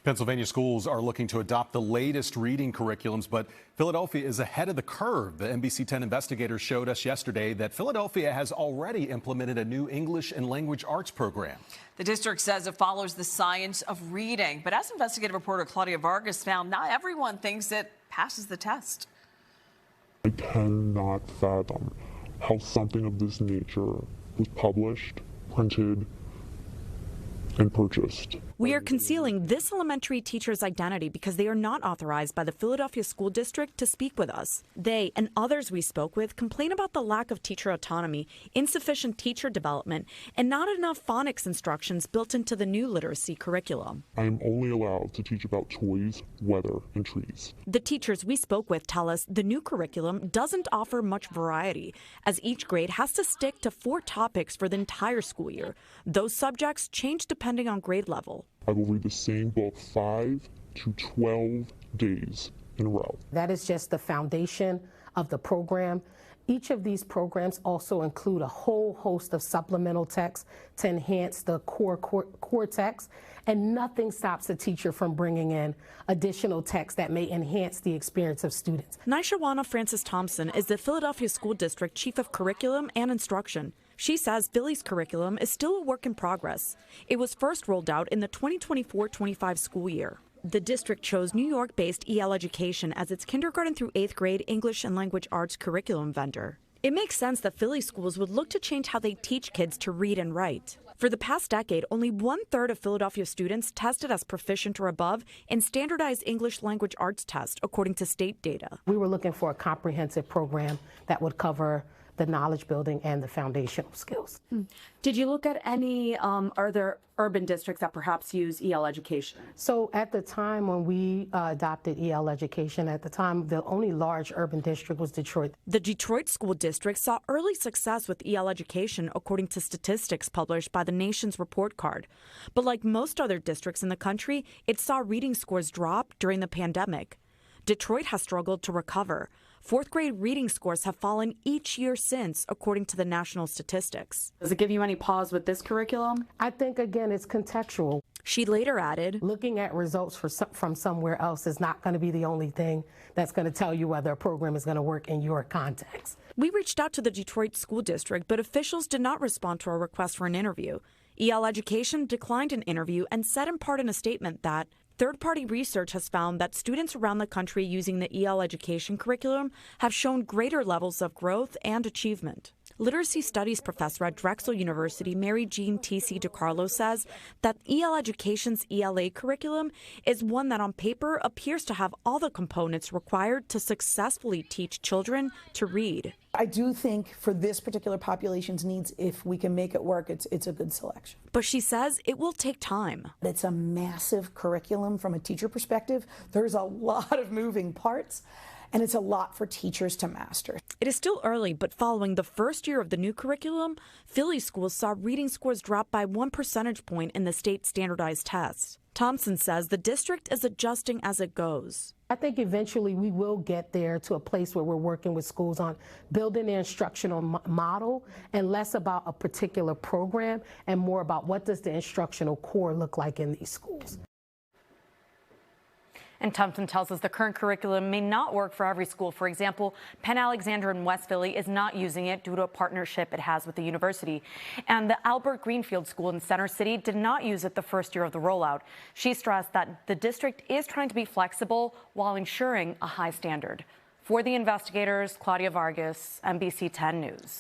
Pennsylvania schools are looking to adopt the latest reading curriculums, but Philadelphia is ahead of the curve. The NBC 10 investigators showed us yesterday that Philadelphia has already implemented a new English and language arts program. The district says it follows the science of reading, but as investigative reporter Claudia Vargas found, not everyone thinks it passes the test. I cannot fathom how something of this nature was published, printed, and purchased. We are concealing this elementary teacher's identity because they are not authorized by the Philadelphia School District to speak with us. They and others we spoke with complain about the lack of teacher autonomy, insufficient teacher development, and not enough phonics instructions built into the new literacy curriculum. I am only allowed to teach about toys, weather, and trees. The teachers we spoke with tell us the new curriculum doesn't offer much variety, as each grade has to stick to 4 topics for the entire school year. Those subjects change depending on grade level. I will read the same book 5 to 12 days in a row. That is just the foundation of the program. Each of these programs also include a whole host of supplemental texts to enhance the core text, and nothing stops a teacher from bringing in additional text that may enhance the experience of students. Nishawana Francis Thompson is the Philadelphia School District Chief of Curriculum and Instruction. She says Philly's curriculum is still a work in progress. It was first rolled out in the 2024-25 school year. The district chose New York-based EL Education as its kindergarten through 8th grade English and language arts curriculum vendor. It makes sense that Philly schools would look to change how they teach kids to read and write. For the past decade, only 1/3 of Philadelphia students tested as proficient or above in standardized English language arts tests, according to state data. We were looking for a comprehensive program that would cover the knowledge building and the foundational skills. Did you look at any other urban districts that perhaps use EL education? So at the time when we adopted EL education, at the time the only large urban district was Detroit. The Detroit School District saw early success with EL education, according to statistics published by the nation's report card. But like most other districts in the country, it saw reading scores drop during the pandemic. Detroit has struggled to recover. 4th grade reading scores have fallen each year since, according to the national statistics. Does it give you any pause with this curriculum? I think, again, it's contextual. She later added, looking at results from somewhere else is not going to be the only thing that's going to tell you whether a program is going to work in your context. We reached out to the Detroit School District, but officials did not respond to our request for an interview. EL Education declined an interview and said in part in a statement that third-party research has found that students around the country using the EL education curriculum have shown greater levels of growth and achievement. Literacy Studies professor at Drexel University, Mary Jean T.C. DiCarlo, says that EL Education's ELA curriculum is one that on paper appears to have all the components required to successfully teach children to read. I do think for this particular population's needs, if we can make it work, it's a good selection. But she says it will take time. It's a massive curriculum from a teacher perspective. There's a lot of moving parts, and it's a lot for teachers to master. It is still early, but following the first year of the new curriculum, Philly schools saw reading scores drop by 1 percentage point in the state standardized tests. Thompson says the district is adjusting as it goes. I think eventually we will get there to a place where we're working with schools on building their instructional model, and less about a particular program and more about what does the instructional core look like in these schools. And Thompson tells us the current curriculum may not work for every school. For example, Penn Alexander in West Philly is not using it due to a partnership it has with the university. And the Albert Greenfield School in Center City did not use it the first year of the rollout. She stressed that the district is trying to be flexible while ensuring a high standard. For the investigators, Claudia Vargas, NBC 10 News.